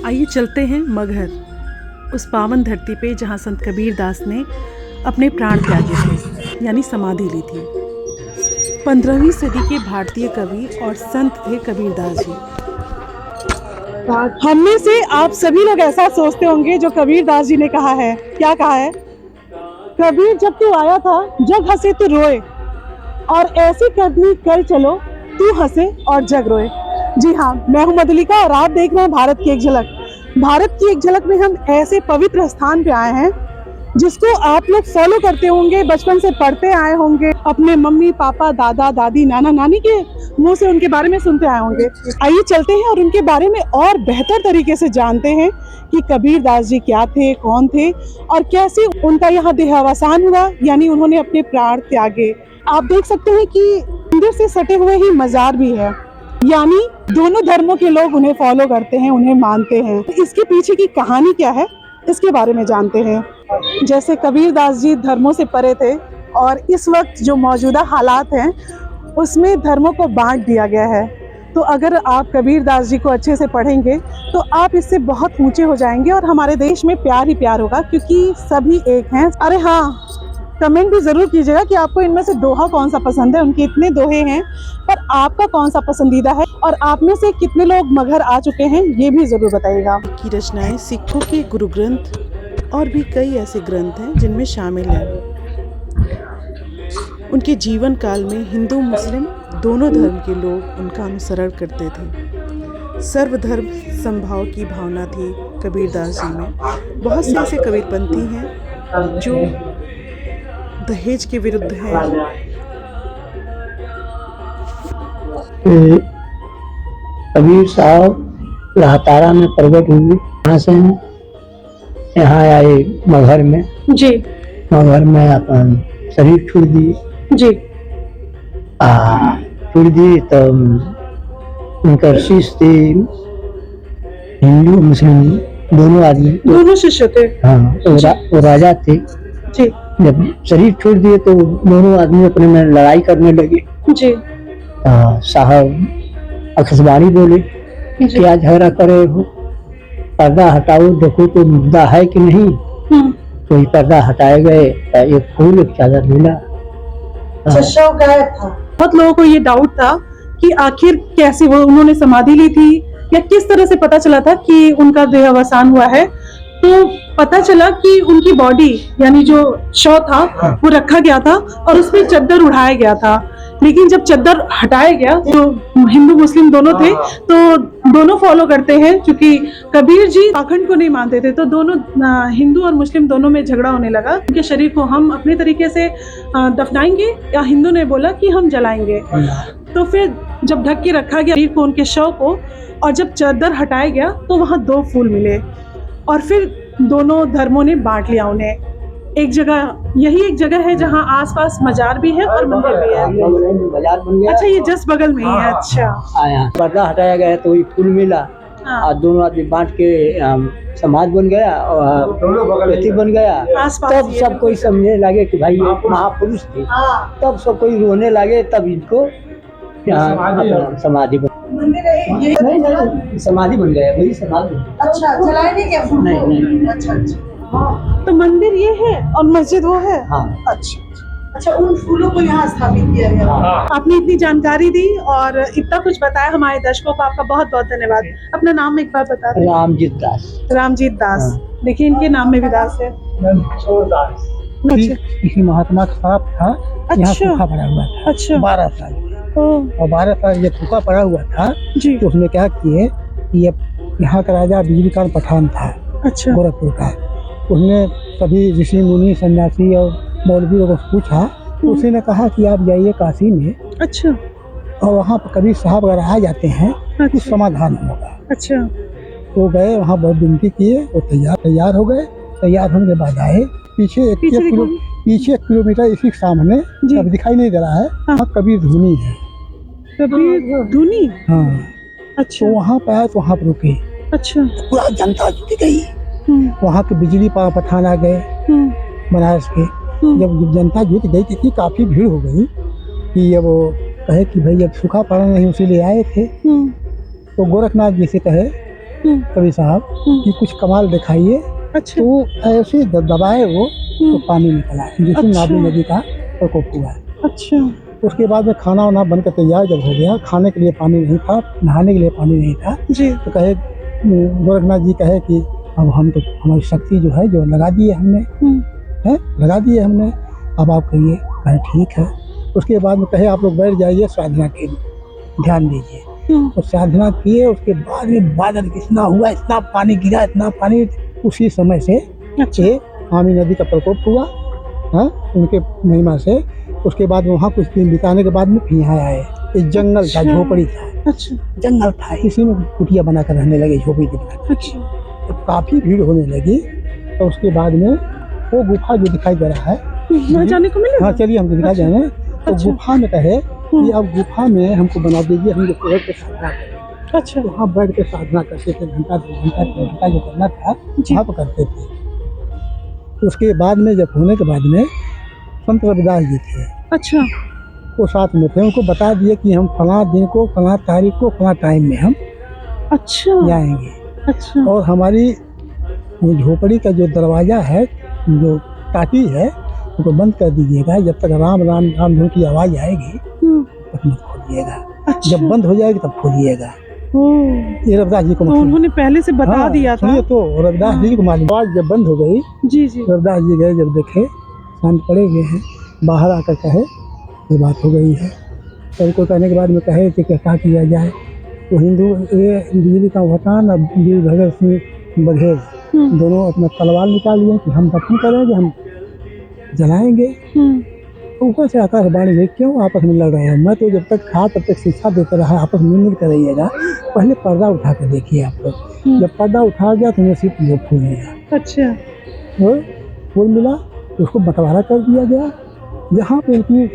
आइए चलते हैं मगहर, उस पावन धरती पे जहाँ संत कबीरदास ने अपने प्राण त्यागे थे, यानी समाधि ली थी। 15वीं सदी के भारतीय कवि और संत थे कबीरदास जी। हम में से आप सभी लोग ऐसा सोचते होंगे जो कबीरदास जी ने कहा है। क्या कहा है? कबीर जब तू आया था जग हंसे तू रोए, और ऐसी करनी कर चलो तू हंसे और जग रोए। जी हाँ, मैं हूँ मधुलिका और आप देख रहे हैं भारत की एक झलक। भारत की एक झलक में हम ऐसे पवित्र स्थान पे आए हैं जिसको आप लोग फॉलो करते होंगे, बचपन से पढ़ते आए होंगे, अपने मम्मी पापा दादा दादी नाना नानी के मुंह से उनके बारे में सुनते आए होंगे। आइए चलते हैं और उनके बारे में और बेहतर तरीके से जानते हैं कि कबीरदास जी क्या थे, कौन थे और कैसे उनका यहाँ देहावसान हुआ, यानी उन्होंने अपने प्राण त्यागे। आप देख सकते हैं कि मंदिर से सटे हुए ही मजार भी है, यानी दोनों धर्मों के लोग उन्हें फॉलो करते हैं, उन्हें मानते हैं। इसके पीछे की कहानी क्या है, इसके बारे में जानते हैं। जैसे कबीरदास जी धर्मों से परे थे और इस वक्त जो मौजूदा हालात हैं उसमें धर्मों को बांट दिया गया है। तो अगर आप कबीरदास जी को अच्छे से पढ़ेंगे तो आप इससे बहुत ऊंचे हो जाएंगे और हमारे देश में प्यार ही प्यार होगा, क्योंकि सभी एक हैं। अरे हाँ, कमेंट भी ज़रूर कीजिएगा कि आपको इनमें से दोहा कौन सा पसंद है। उनके इतने दोहे हैं, पर आपका कौन सा पसंदीदा है और आप में से कितने लोग मगहर आ चुके हैं, ये भी ज़रूर बताइएगा। की रचनाएं सिखों के गुरु ग्रंथ और भी कई ऐसे ग्रंथ हैं जिनमें शामिल हैं। उनके जीवन काल में हिंदू मुस्लिम दोनों धर्म के लोग उनका अनुसरण करते थे। सर्वधर्म समभाव की भावना थी कबीरदास जी में। बहुत से ऐसे कबीरपंथी हैं जो दहेज के विरुद्ध हैं। कबीर साहब लाहतारा में प्रकट हुए, यहाँ से यहाँ आए मगहर में। जी। मगहर में अपन शरीर छोड़ दिए। जी। छोड़ दिए तो उनका शिष्य थे हिंदू मुस्लिम दोनों आदमी, दोनों शिष्य थे। हाँ, वो राजा थे। जी। जब शरीर छोड़ दिए तो दोनों आदमी अपने में लड़ाई करने लगे। जी। साहब अखबारी बोले, क्या झगड़ा करे हो, पर्दा हटाओ, देखो तो मुद्दा है कि नहीं। तो ये पर्दा हटाए गए, एक फूल एक चादर मिला। बहुत लोगों को ये डाउट था कि आखिर कैसे वो उन्होंने समाधि ली थी या किस तरह से पता चला था कि उनका देहावसान हुआ है। तो पता चला कि उनकी बॉडी यानी जो शव था वो रखा गया था और उस पर चद्दर उड़ाया गया था। लेकिन जब चद्दर हटाया गया तो हिंदू मुस्लिम दोनों थे, तो दोनों फॉलो करते हैं। क्योंकि कबीर जी पाखंड को नहीं मानते थे, तो दोनों हिंदू और मुस्लिम दोनों में झगड़ा होने लगा। उनके शरीर को हम अपने तरीके से दफनाएंगे या हिंदू ने बोला कि हम जलाएंगे। तो फिर जब ढक के रखा गया शरीर को, उनके शव को, और जब चद्दर हटाया गया तो वहाँ 2 फूल मिले और फिर दोनों धर्मों ने बांट लिया उन्हें। एक जगह, यही एक जगह है जहाँ आसपास मजार भी है और मंदिर भी है। बाजार बन गया। अच्छा, ये जस्ट बगल में ही है। अच्छा, पर्दा हटाया गया तो ये फूल मिला। और दोनों आदमी बांट के समाज बन गया और व्यक्ति बन गया। तब सब कोई समझने लगे कि भाई ये महापुरुष थे। तब सब कोई रोने लगे, तब इनको समाधि नहीं, समाधि बन गया, वही समाधि। अच्छा, जलाए नहीं क्या फूल? नहीं। अच्छा। तो मंदिर ये है और मस्जिद वो है। हाँ। अच्छा, उन फूलों को यहाँ स्थापित किया गया। आपने इतनी जानकारी दी और इतना कुछ बताया हमारे दर्शकों को, आपका बहुत बहुत धन्यवाद। अपना नाम एक बार बता दें। रामजीत दास। रामजीत दास। देखिए, इनके नाम में भी दास है। किसी महात्मा का साथ था, यहाँ सूखा पड़ा हुआ था। अच्छा। 12 साल और 12 साल जब सूखा पड़ा हुआ था जी। तो उसने क्या किए कि यहाँ का राजा बिजली खान पठान था। अच्छा। गोरखपुर का। उसने सभी ऋषि मुनि सन्यासी और मौलवियों को पूछा, तो उसी ने कहा कि आप जाइए काशी में। अच्छा। और वहाँ पर कबीर साहब अगर आ जाते हैं तो समाधान होगा। अच्छा। तो गए वहाँ, बहुत विनती किए, वो तैयार हो गए। तैयार होने के बाद आए, पीछे 1 किलोमीटर इसी सामने, अब दिखाई नहीं दे रहा है। हाँ। कबीर धुनी है। कबीर धुनी? हाँ। अच्छा। तो वहाँ पे आए तो वहाँ पर रुके। अच्छा। पूरा जनता जुट गई। वहाँ के बिजली पठान आ गए बनारस के। जब जनता जुट गई थी, काफी भीड़ हो गई कि अब वो कहे कि भाई अब सूखा पड़ा नहीं, इसीलिए आए थे। तो गोरखनाथ जी से कहे कवि साहब कि कुछ कमाल दिखाइए, अच्छा तो ऐसे दबाए वो तो पानी निकला है, जिसमें अच्छा। नाभी नदी का प्रकोप हुआ है। अच्छा उसके बाद में खाना वाना बनकर तैयार जब हो गया, खाने के लिए पानी नहीं था, नहाने के लिए पानी नहीं था, जी तो कहे गोरखनाथ जी कहे कि अब हम तो हमारी शक्ति जो है जो लगा दी है हमने, है लगा दी है हमने, अब आप कहिए। कहे ठीक है। उसके बाद में कहे आप लोग बैठ जाइए, साधना के ध्यान दीजिए। तो साधना किए, उसके बाद में बादल इतना हुआ, इतना पानी गिरा, इतना पानी, उसी समय से अच्छा ये आमी नदी का प्रकोप हुआ, हाँ, उनके महिमा से। उसके बाद वहाँ कुछ दिन बिताने के बाद में फिर यहाँ आए। एक जंगल था, अच्छा। झोपड़ी था, अच्छा जंगल था, इसी में कुटिया बनाकर रहने लगे, झोपड़ी की बना। अच्छा तो काफी भीड़ होने लगी। तो उसके बाद में वो गुफा जो दिखाई दे रहा है, वहाँ जाने को मिलेगा? हाँ चलिए हम दिखा जाए। तो अच्छा। गुफा में कहे कि अब गुफा में हमको बना दीजिए, हम लोग बैठ के साधना करें। अच्छा तो वहाँ बैठ के साधना करते थे, घंटा 2 घंटा 3 घंटा जो करना था वहाँ पर करते थे। उसके बाद में जब होने के बाद में संत रविदास जी थे, अच्छा वो साथ में थे, उनको बता दिए कि हम फलां दिन को, फलां तारीख को, फलां टाइम में हम अच्छा जाएंगे। अच्छा और हमारी वो झोपड़ी का जो दरवाज़ा है, जो टाटी है, उसको बंद कर दीजिएगा। जब तक राम राम राम धुन की आवाज़ आएगी तब मत खोलिएगा, अच्छा। जब बंद हो जाएगी तब खोलिएगा। ओह, ये रविदास जी को तो मालूम। उन्होंने पहले से बता हाँ, दिया था। सुनिए तो रविदास जी को मालूम। आवाज़ जब बंद हो गई, जी जी रविदास जी गए, जब देखे शांत पड़े हुए हैं, बाहर आकर कहे ये बात हो गई है। तो उनको कहने के बाद में कहे कि क्या किया जाए। तो हिंदू ये बिजली का वटान और वीर भगत सिंह बघेल दोनों अपना तलवार निकाल लिए कि हम दफन करेंगे, हम जलाएंगे। तो ऊपर से आता है बाणी, ये क्यों आपस में लड़ रहे हैं? मैं तो जब तक था तब तक शिक्षा देते रहा, आपस में मिल कर रहिएगा। पहले पर्दा उठा कर देखिए आप लोग। जब पर्दा उठा गया तो मुझे सिर्फ वो फूल मिला। अच्छा और फूल मिला तो उसको बंटवारा कर दिया गया। यहाँ पे इनकी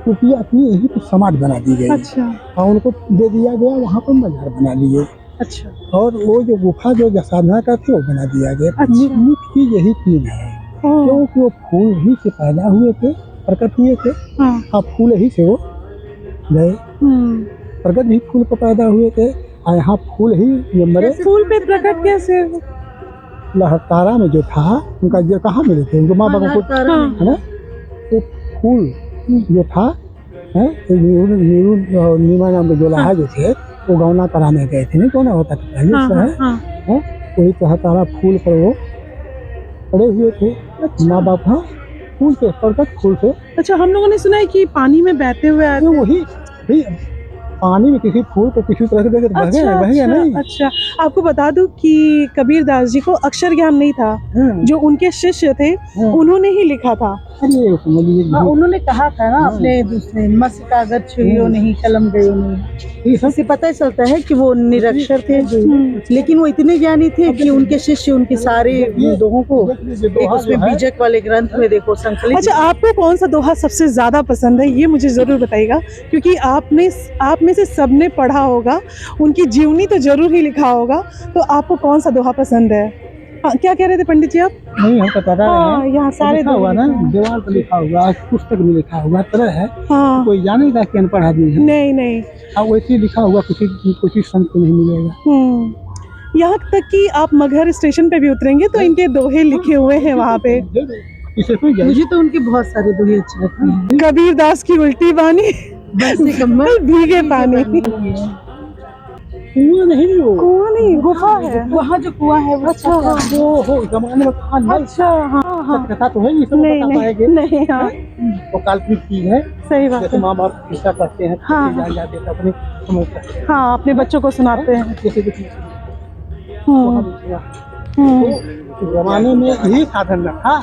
कुटिया थी, यहीं पर समाज बना दी गई अच्छा और उनको दे दिया गया, वहाँ पर मजार बना लिए। अच्छा और वो जो गुफा जो साधना करते वो बना दिया गया। अच्छा। मुख्य चीज यही तीन है, ओह, क्योंकि वो फूल ही से पैदा हुए थे, प्रकट हुए थे। हाँ अब फूल ही से वो गए, हम्म। प्रकट भी फूल को पैदा हुए थे। और यहाँ फूल ही ये मरे। फूल पे प्रकट कैसे? लहतारा में जो था उनका, जो कहाँ मिले थे उनको, माँ बाबा को, हाँ। है ना। तो फूल जो था, नीरू और नीमा नाम के जो लाहा जो थे, वो गौना कराने गए थे। नहीं गौना होता था पहले हाँ, से, है हाँ, हाँ। वही लहतारा फूल पर वो पड़े हुए थे। माँ बाप, हाँ, फूल से, प्रकट फूल से। अच्छा, हम लोगों ने सुना है कि पानी में बहते हुए आए तो थे। वही पानी में किसी फूल को किसी तरह से देकर बह गया, बह गया नहीं। अच्छा, आपको बता दूं कि कबीर दास जी को अक्षर ज्ञान नहीं था। जो उनके शिष्य थे उन्होंने ही लिखा था। अरे समझ लीजिए, हाँ, उन्होंने कहा था ना अपने दूसरे, मस कागज छुइयो नहीं, कलम गयो नहीं। इससे पता चलता है कि वो निरक्षर थे, लेकिन वो इतने ज्ञानी थे कि उनके शिष्य उनके सारे दोहों को एक उसमें बीजक वाले ग्रंथ में देखो संकलित। अच्छा, आपको कौन सा दोहा सबसे ज्यादा पसंद है, ये मुझे जरूर बताइएगा, क्योंकि आप में से सबने पढ़ा होगा, उनकी जीवनी तो जरूर ही लिखा होगा। तो आपको कौन सा दोहा पसंद है? हाँ, क्या कह रहे थे पंडित जी आप? नहीं हम बता रहे हाँ, हैं, यहाँ सारे लिखा हुआ दोहे ना, लिखे हैं। दीवार पर लिखा हुआ, पुस्तक में लिखा हुआ, तरह है। हाँ, कोई जानेगा कि अनपढ़ आदमी है? नहीं नहीं। अब वैसे लिखा हुआ किसी संत को नहीं मिलेगा। यहाँ तक कि आप मगहर स्टेशन पे भी उतरेंगे तो इनके दोहे लिखे हुए हैं वहाँ पे। इसे कोई जाने। मुझे तो उनके बहुत सारे दोहे अच्छे लगते हैं। कबीर दास की उल्टी बानी, वैसे कम्बल भीगे पानी। कुआं नहीं वो, कुआं नहीं, गुफा है। वहाँ जो कुआं है वो अच्छा हाँ, वो हो जमाने में कहा नहीं। अच्छा हाँ हाँ। कथा तो है, ये सब नहीं बता पाएंगे। नहीं नहीं, हाँ वो काल्पनिक चीज है, सही बात जैसे है। माँ बाप किस्सा करते हैं, हाँ। जान जाते हैं अपने समझ सकते हैं। हाँ, अपने बच्चों को सुनाते हैं। जैसे कुछ हम्म, हम्म। तो जमाने में यही साधन रखा।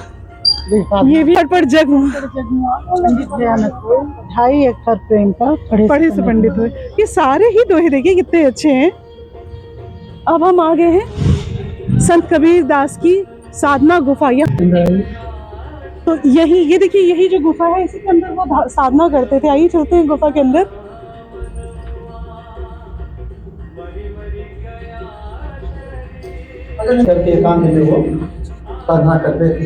ये भी पढ़ जग हुआ, पंडित दयानंद 2.5 अक्षर प्रेम का पढ़े से पंडित हुए। ये सारे ही दोहे देखिए कितने अच्छे हैं। अब हम आ गए हैं संत कबीर दास की साधना गुफा। तो यही, ये देखिए, यही जो गुफा है इसी के अंदर वो साधना करते थे। आइए चलते हैं गुफा के अंदर। करके एकांत में वो साधना करते थे।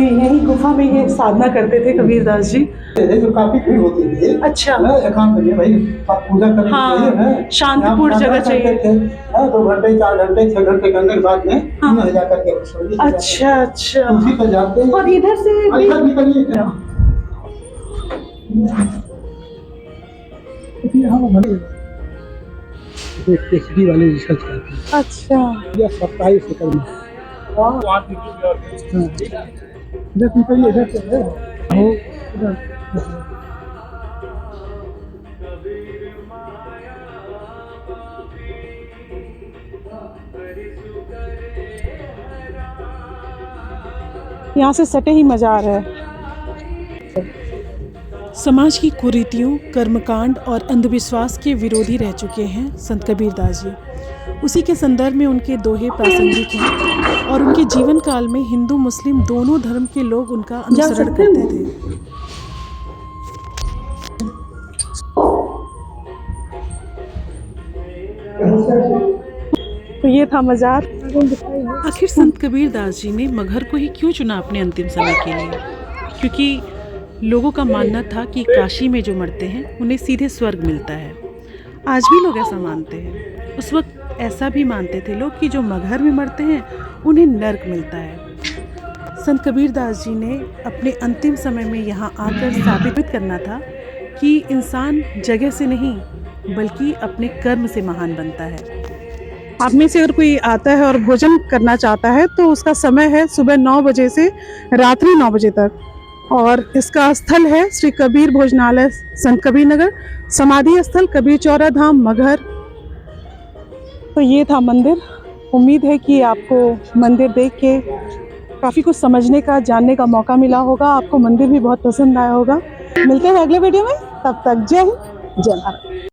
यही गुफा में ये साधना करते थे कबीरदास जी। ये जो काफी भीड़ होती थी। अच्छा। एकांत में भाई आप पूजा करने हाँ, के लिए है, शांतिपूर्ण यहाँ जगह साधना चाहिए। करते थे। 2 घंटे 4 घंटे 6 घंटे करने के बाद में हाँ। 3,000 करके सो जाते थे। अच्छा अच्छा। उसी पर जाते हैं। और इधर से भी अच्छा निकलिए पीएचडी वाले रिसर्च करते हैं अच्छा। या 27 एकड़ में। इधर निकलिए, इधर से है। वो इधर यहाँ से सटे ही मजा आ रहा है। समाज की कुरीतियों, कर्मकांड और अंधविश्वास के विरोधी रह चुके हैं संत कबीरदास जी। उसी के संदर्भ में उनके दोहे प्रासंगिक हैं और उनके जीवन काल में हिंदू मुस्लिम दोनों धर्म के लोग उनका अनुसरण करते थे। तो ये था मज़ार। आखिर संत कबीरदास जी ने मगहर को ही क्यों चुना अपने अंतिम समय के लिए? क्योंकि लोगों का मानना था कि काशी में जो मरते हैं उन्हें सीधे स्वर्ग मिलता है। आज भी लोग ऐसा मानते हैं। उस वक्त ऐसा भी मानते थे लोग कि जो मगहर में मरते हैं उन्हें नर्क मिलता है। संत कबीरदास जी ने अपने अंतिम समय में यहाँ आकर साबित करना था कि इंसान जगह से नहीं बल्कि अपने कर्म से महान बनता है। आप में से अगर कोई आता है और भोजन करना चाहता है तो उसका समय है सुबह 9 बजे से रात्रि 9 बजे तक। और इसका स्थल है श्री कबीर भोजनालय, संत कबीर नगर, समाधि स्थल कबीर चौरा धाम, मगहर। तो ये था मंदिर। उम्मीद है कि आपको मंदिर देख के काफ़ी कुछ समझने का, जानने का मौका मिला होगा। आपको मंदिर भी बहुत पसंद आया होगा। मिलते हैं अगले वीडियो में, तब तक जय हिंद, जय भारत।